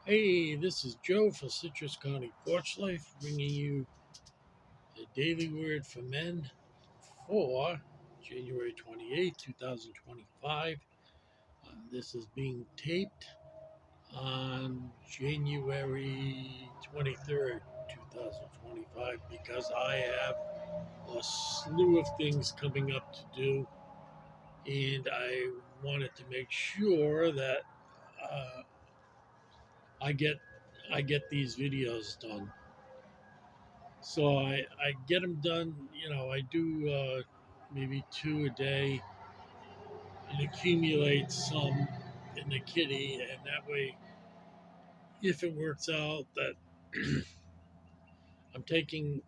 Hey, this is Joe for Citrus County Porch Life, bringing you the Daily Word for Men for January 28th, 2025. This is being taped on January 23rd, 2025, because I have a slew of things coming up to do, and I wanted to make sure that uh, I get I get these videos done. So I get them done. I do maybe two a day and accumulate some in the kitty, and that way, if it works out that I'm taking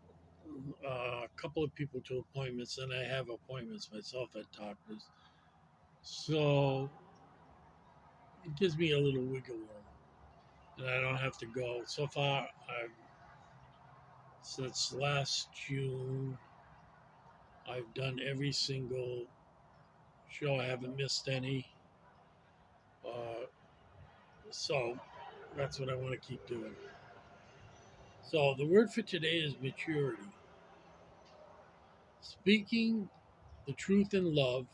a couple of people to appointments, and I have appointments myself at doctors, so it gives me a little wiggle room, and I don't have to go. So far, since last June, I've done every single show. I haven't missed any. Uh, So that's what I want to keep doing. So the word for today is maturity. Speaking the truth in love,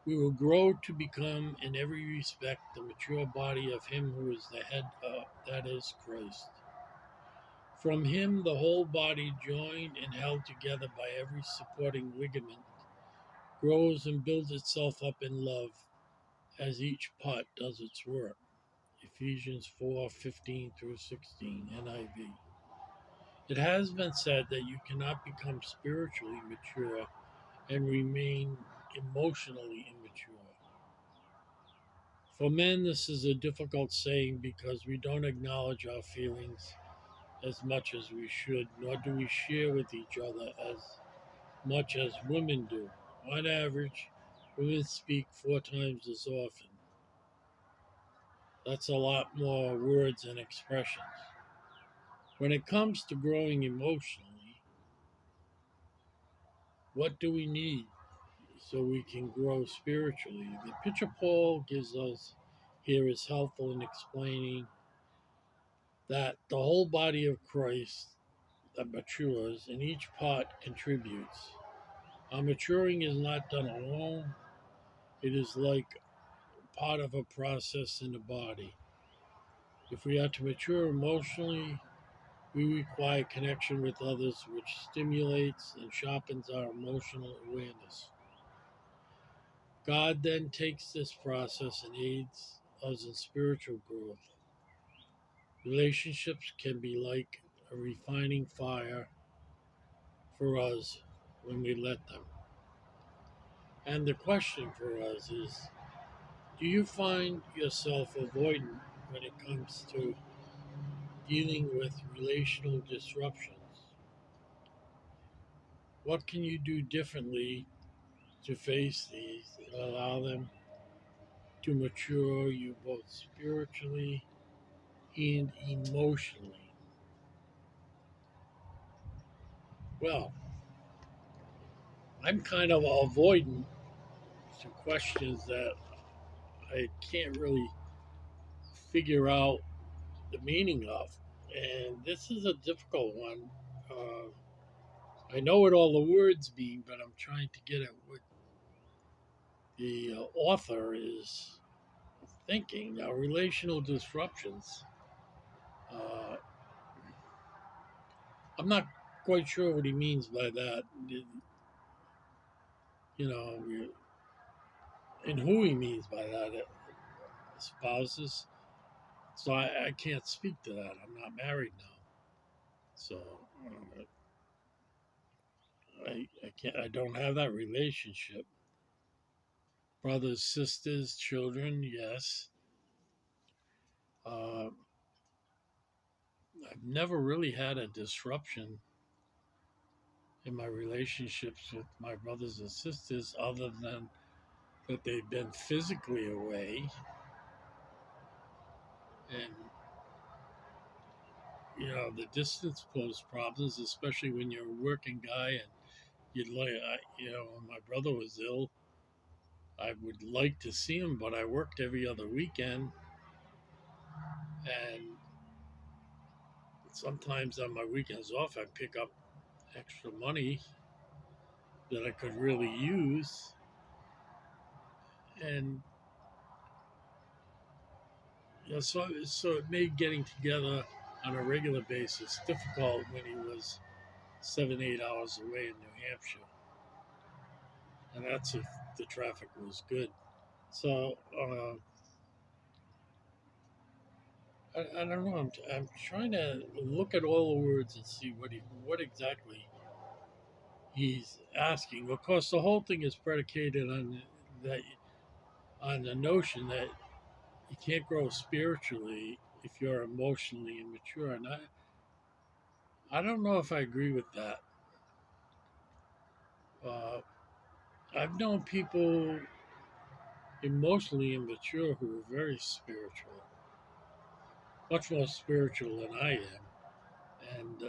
we will grow to become, in every respect, the mature body of Him who is the head of, that is Christ. From Him, the whole body, joined and held together by every supporting ligament, grows and builds itself up in love as each part does its work. Ephesians 4:15 through 16, NIV. It has been said that you cannot become spiritually mature and remain emotionally immature. For men, this is a difficult saying because we don't acknowledge our feelings as much as we should, nor do we share with each other as much as women do. On average, women speak 4 times as often. That's a lot more words and expressions. When it comes to growing emotionally, what do we need so we can grow spiritually? The picture Paul gives us here is helpful in explaining that the whole body of Christ that matures and each part contributes. Our maturing is not done alone, it is like part of a process in the body. If we are to mature emotionally, we require connection with others, which stimulates and sharpens our emotional awareness. God then takes this process and aids us in spiritual growth. Relationships can be like a refining fire for us when we let them. And the question for us is, do you find yourself avoidant when it comes to dealing with relational disruptions? What can you do differently to face these and allow them to mature you both spiritually and emotionally? Well, I'm kind of avoidant to questions that I can't really figure out the meaning of. And this is a difficult one. I know what all the words mean, but I'm trying to get at what the author is thinking. Now, relational disruptions. Uh, I'm not quite sure what he means by that. You know, and who he means by that. Spouses. So I can't speak to that. I'm not married now. So I can't. I don't have that relationship. Brothers, sisters, children, yes. Uh, I've never really had a disruption in my relationships with my brothers and sisters, other than that they've been physically away, and the distance posed problems, especially when you're a working guy and you'd like, when my brother was ill, I would like to see him, but I worked every other weekend, And sometimes on my weekends off, I pick up extra money that I could really use. And so it made getting together on a regular basis difficult when he was 7, 8 hours away in New Hampshire. And that's if the traffic was good. So I don't know. I'm trying to look at all the words and see what exactly he's asking. Of course, the whole thing is predicated that on the notion that you can't grow spiritually if you're emotionally immature, and I don't know if I agree with that. Uh, I've known people emotionally immature who are very spiritual, much more spiritual than I am, and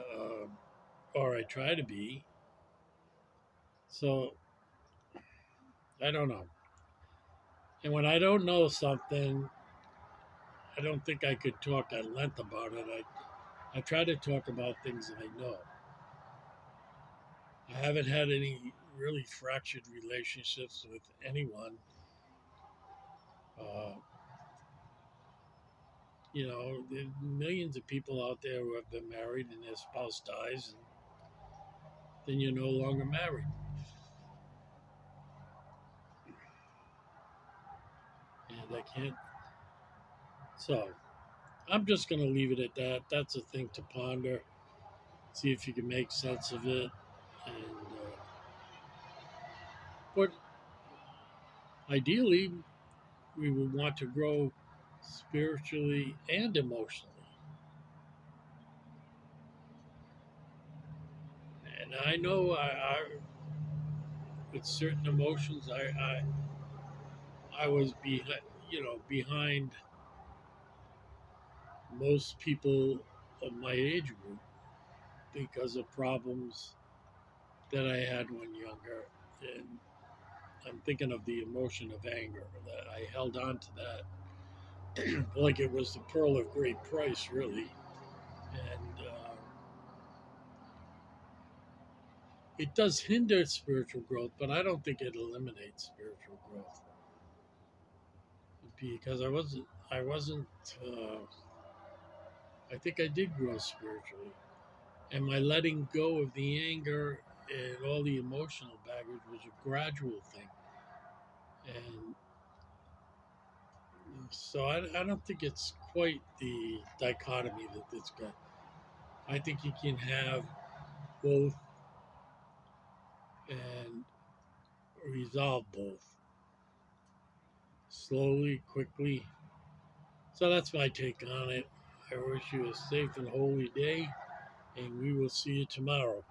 or I try to be. So I don't know. And when I don't know something, I don't think I could talk at length about it. I try to talk about things that I know. I haven't had any really fractured relationships with anyone. Uh, there are millions of people out there who have been married and their spouse dies, and then you're no longer married. And I can't. So I'm just going to leave it at that. That's a thing to ponder. See if you can make sense of it. And but ideally, we would want to grow spiritually and emotionally. And I know with certain emotions, I was behind most people of my age group because of problems that I had when younger. And I'm thinking of the emotion of anger that I held on to that like it was the pearl of great price, really. And it does hinder spiritual growth, but I don't think it eliminates spiritual growth because I wasn't. I think I did grow spiritually, and my letting go of the anger and all the emotional baggage was a gradual thing. And so I don't think it's quite the dichotomy that it's got. I think you can have both and resolve both slowly, quickly. So that's my take on it. I wish you a safe and holy day, and we will see you tomorrow.